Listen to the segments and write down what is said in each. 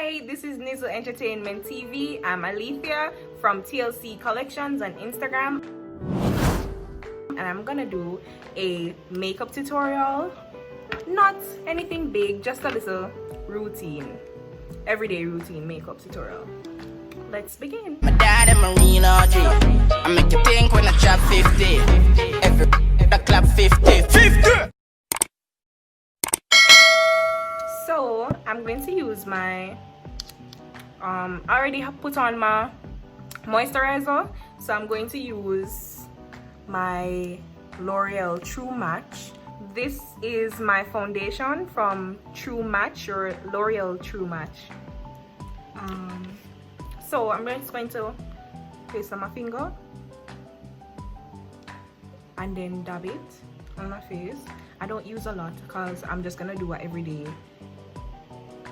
Hi, this is Nizzle Entertainment TV. I'm Alethea from TLC Collections on Instagram. And I'm gonna do a makeup tutorial. Not anything big, just a little routine. Everyday routine makeup tutorial. Let's begin. My dad and Marina G. I make you think when I drop 50. Every clap 50. 50! So I'm going to use my I already have put on my moisturizer, so I'm going to use my L'Oreal True Match. This is my foundation from True Match or L'Oreal True Match. So I'm just going to place on my finger and then dab it on my face. I don't use a lot because I'm just gonna do an everyday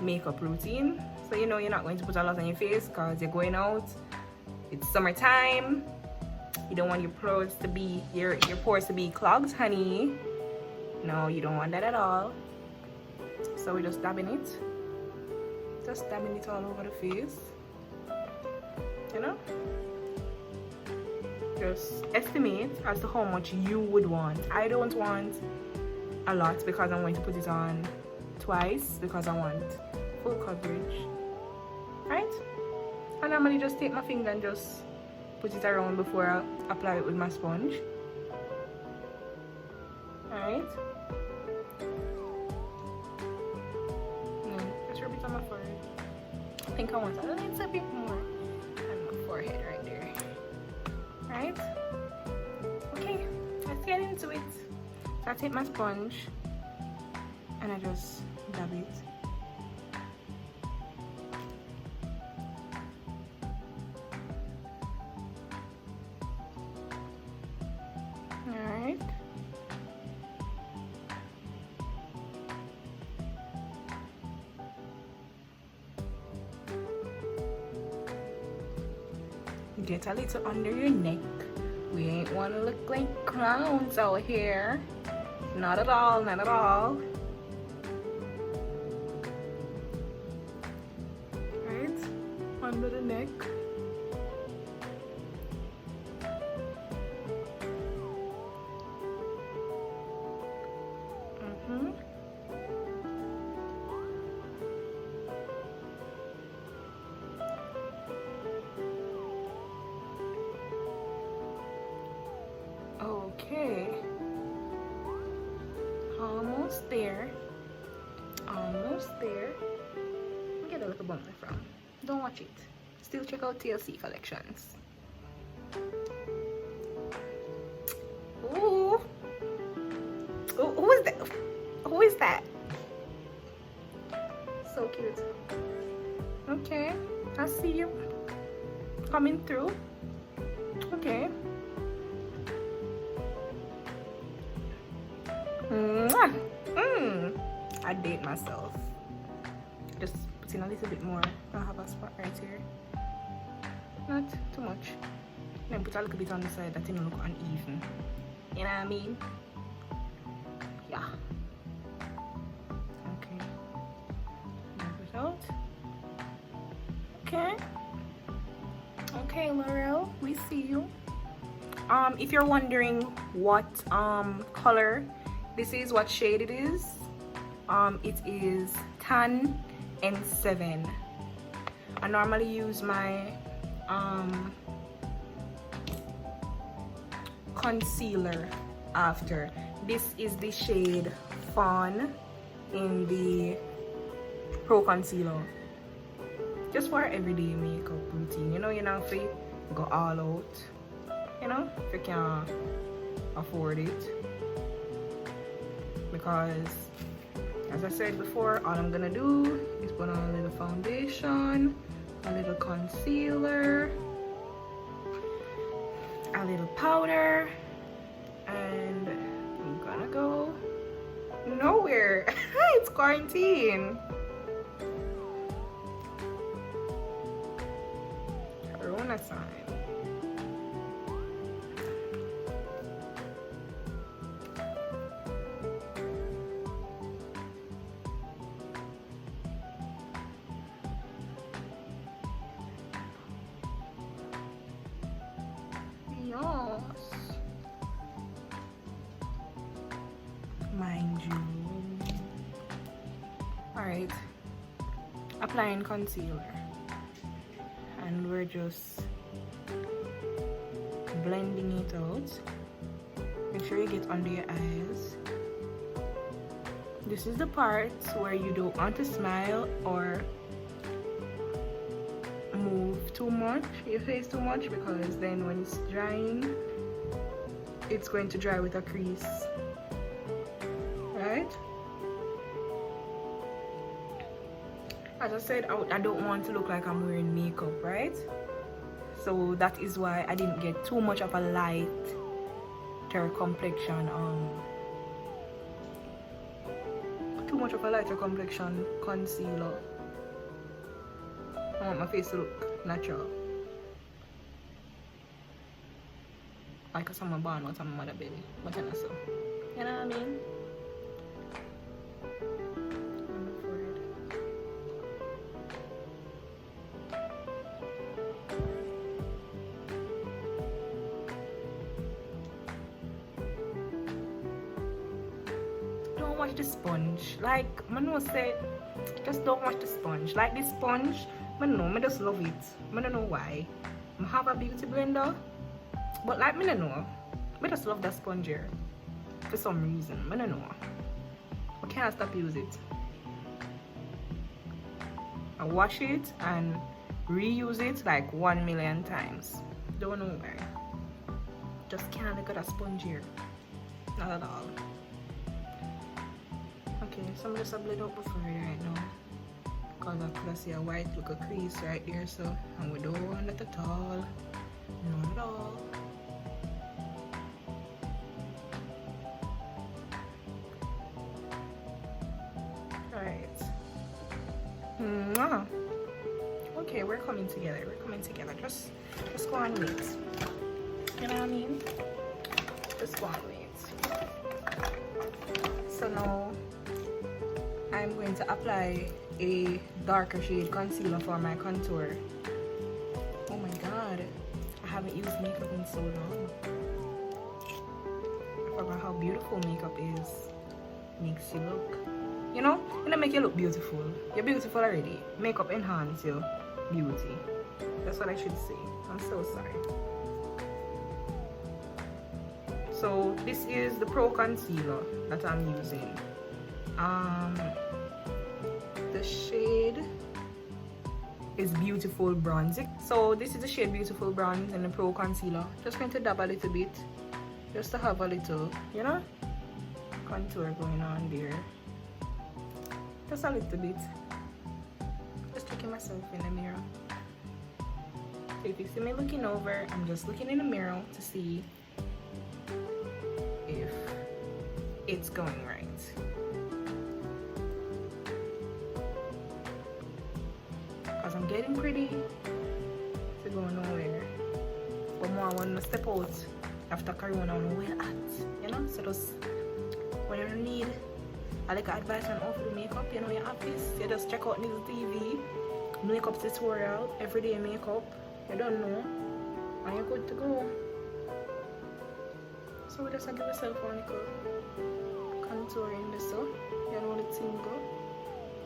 makeup routine, so you know you're not going to put a lot on your face because you're going out, it's summertime, you don't want your pores to be your pores to be clogged, honey. No, you don't want that at all. So we're just dabbing it all over the face, you know. Just estimate as to how much you would want. I don't want a lot because I'm going to put it on twice because I want full coverage, right? I normally just take my finger and just put it around before I apply it with my sponge. Alright, just rub it on my forehead. I think I want a little bit more on my forehead right there. Right? Okay, let's get into it. So I take my sponge and I just dab it. Alright. Get a little under your neck. We ain't want to look like clowns out here. Not at all, not at all. Right? Under the neck. Okay. Almost there. Almost there. Get a little bump from. Don't watch it. Still check out TLC Collections. Ooh. Ooh, who is that? Who is that? So cute. Okay. I see you coming through. Okay. I date myself. Just put in a little bit more. I have a spot right here. Not too much. Then put a little bit on the side that didn't look uneven. You know what I mean? Yeah. Okay. Move it out. Okay. Okay, L'Oreal, we see you. If you're wondering what color this is, what shade it is is Tan N7. I normally use my concealer after. This is the shade Fawn in the Pro Concealer. Just for everyday makeup routine. You know, you're not free, go all out. You know, if you can afford it. Because as I said before, all I'm gonna do is put on a little foundation, a little concealer, a little powder, and I'm gonna go nowhere. It's quarantine. Corona time. Yes. Mind you. Alright. Applying concealer. And we're just blending it out. Make sure you get under your eyes. This is the part where you don't want to smile or move too much, your face too much, because then when it's drying, it's going to dry with a crease, right? As I said, I don't want to look like I'm wearing makeup, right? So that is why I didn't get too much of a lighter complexion, concealer. I want my face to look natural, like someone born out of my mother belly, but I know so. You know what I mean? On the forehead. Don't watch the sponge. Like my nose said, just don't watch the sponge. Like this sponge, I just love it. I don't know why. I have a beauty blender, but like I don't know. I just love that sponge here for some reason. I don't know. I can't stop using it. I wash it and reuse it like 1,000,000 times. Don't know why. Just can't look at that sponge here. Not at all. Okay, so I'm just a blend up before right now. Because I could see a white little crease right there, so and we don't want it at all. Not at all. Alright. Okay, we're coming together. Just go and wait. You know what I mean? Just go and wait. So now I'm going to apply a darker shade concealer for my contour. Oh my god, I haven't used makeup in so long. I forgot how beautiful makeup is. Makes you look, you know, it'll make you look beautiful. You're beautiful already. Makeup enhance your beauty. That's what I should say. I'm so sorry. So this is the Pro Concealer that I'm using. The shade is Beautiful Bronze. So this is the shade Beautiful Bronze in the Pro Concealer. Just going to dab a little bit, just to have a little, you know, contour going on there. Just a little bit. Just checking myself in the mirror. So if you see me looking over, I'm just looking in the mirror to see if it's going right. Because I'm getting pretty to go nowhere. But more I want to step out after Corona and well at, you know? So just when you need a like advice on how to do makeup, you know, you have this. You just check out this TV, makeup tutorial, everyday makeup. You don't know, and you're good to go. So we just give yourself one little contour in this, so you know the thing go.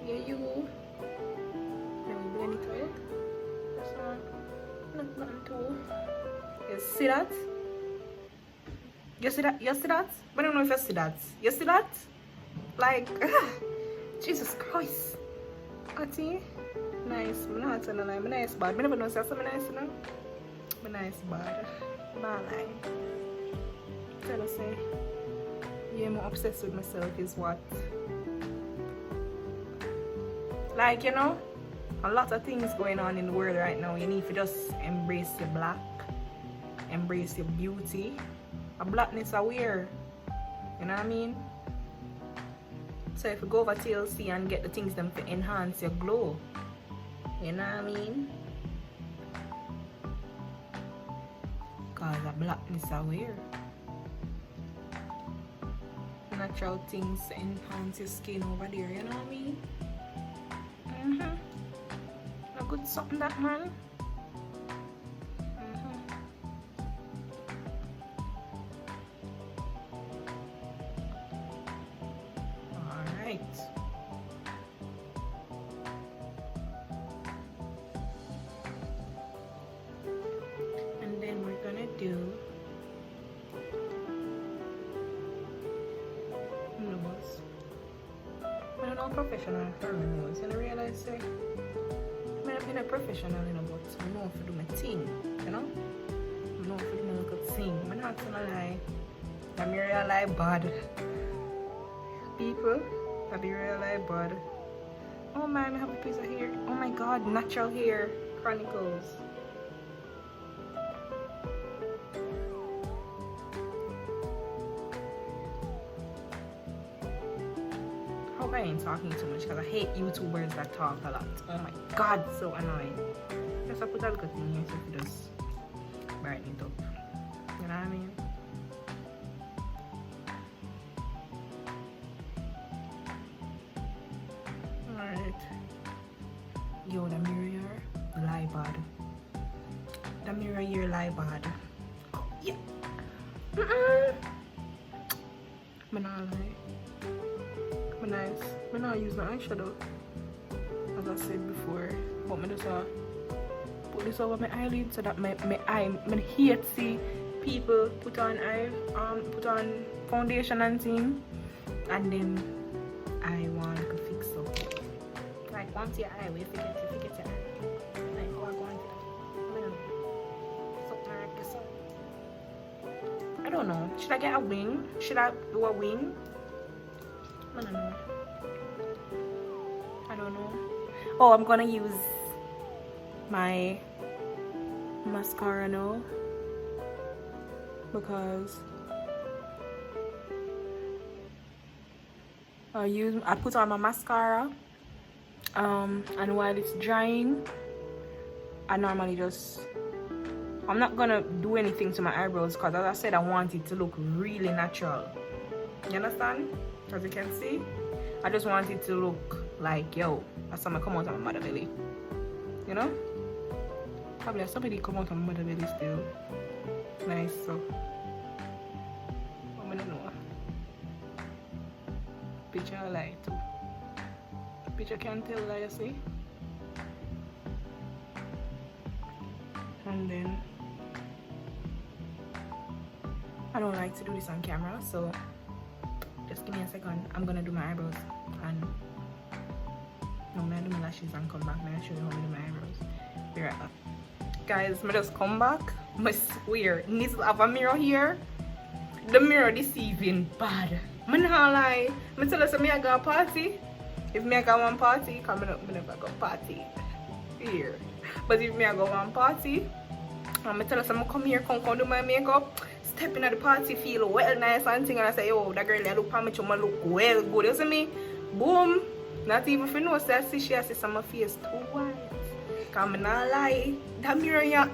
Yeah, you. Then we blend it out. That's not nothing too. You see that? You see that? You see that? I don't know if you see that. You see that? Like, Jesus Christ. Ati, nice. I'm not saying I'm nice bad. I never know say something nice, you know. I'm nice bad. Not lie. Tell us say, yeah, I'm obsessed with myself is what. Like, you know, a lot of things going on in the world right now. You need to just embrace your black, embrace your beauty. A blackness are weird. You know what I mean? So if you go over TLC and get the things them to enhance your glow. You know what I mean? Cause a blackness are weird. Natural things to enhance your skin over there, you know what I mean? A good something that man. professional for my nose. You know, realize, say, I'm not a professional, you know, but I know how to do my thing, you know? I know how to do my little thing. I'm not gonna lie. I'm real life bad. People, I'm real life bad. Oh man, I have a piece of hair. Oh my god, natural hair chronicles. I hope I ain't talking too much because I hate YouTubers that talk a lot. Oh my god, so annoying. Just I put a little thing here so it just brighten it up. You know what I mean? Alright. Yo, the mirror lie bad. The mirror here lie bad. Oh, yeah. I'm not lie. I'm nice. I'm not use my eyeshadow. As I said before. But I just put this over my eyelid so that my hate see people put on foundation and thing. And then I want to fix up. Like once your eye, we forget your eye. Like what I want to I don't know. Should I get a wing? Should I do a wing? I don't know. I don't know. Oh, I'm gonna use my mascara now because I put on my mascara and while it's drying I normally I'm not gonna do anything to my eyebrows because as I said I want it to look really natural. You understand? As you can see, I just want it to look like, yo, that's something come out of my mother belly. You know? Probably somebody come out of my mother belly still. Nice, so. I'm gonna know. Picture I like too. Picture can tell that, you see? And then I don't like to do this on camera, so just give me a second. I'm gonna do my eyebrows and no, I'm gonna do my lashes and come back. I'm gonna show you how to do my eyebrows. Be right back. Guys, I just come back. I swear, needs to have a mirror here. The mirror deceiving bad. I'm not lie. I tell us I go a party. If I go one party, come up, I never go party here. But if I go one party, I tell us I'm come here, come do my makeup. Step in at the party, feel well nice and thing, and I say, oh, that girl, I look for me to look well good. You see me? Boom. Not even if you know, say, I see she has my face too white. Because I'm not lie. That mirror, yeah.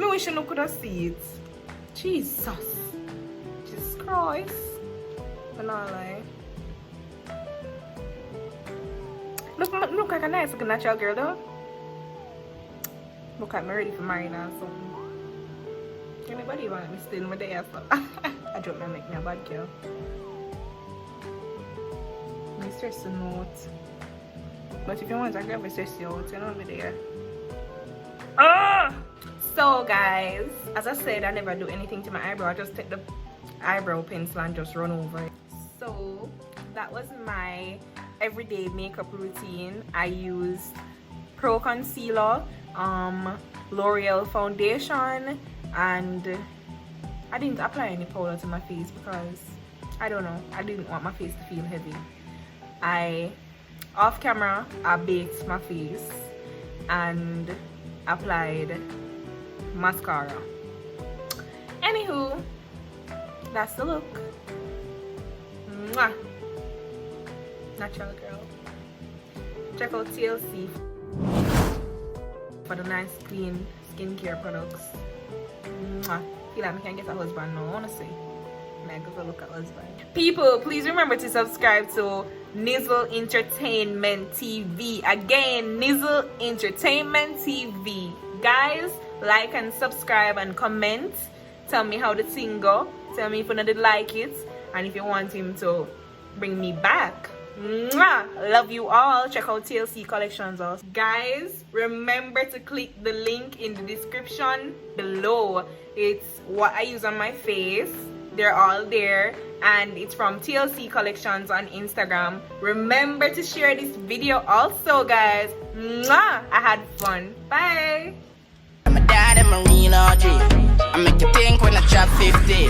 I wish you could have seen it. Jesus. Jesus Christ. I'm not lie. Look like a nice looking natural girl, though. Look like I'm ready for marriage or something. Anybody want me still in my day after? I don't know, make me a bad girl. I'm stressing out. But if you want a girl, I'm stressing out. You know me there. So guys, as I said, I never do anything to my eyebrow. I just take the eyebrow pencil and just run over it. So that was my everyday makeup routine. I used Pro Concealer, L'Oreal foundation, and I didn't apply any powder to my face because I don't know, I didn't want my face to feel heavy. Off camera, I baked my face and applied mascara. Anywho, that's the look. Mwah. Natural girl. Check out TLC for the nice clean skincare products. Mwah. Feel like I can get a husband now, honestly. Like, go look at husband. People, please remember to subscribe to Nizzle Entertainment TV. Again, Nizzle Entertainment TV. Guys, like and subscribe and comment. Tell me how the thing go. Tell me if you did like it and if you want him to bring me back. Mwah! Love you all. Check out TLC Collections also. Guys, remember to click the link in the description below. It's what I use on my face. They're all there. and it's from TLC Collections on Instagram. Remember to share this video also, guys. Mwah! I had fun. Bye. I'm a dad and Marina G. I make you think when I drop 50.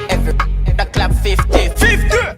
Every the club 50. 50.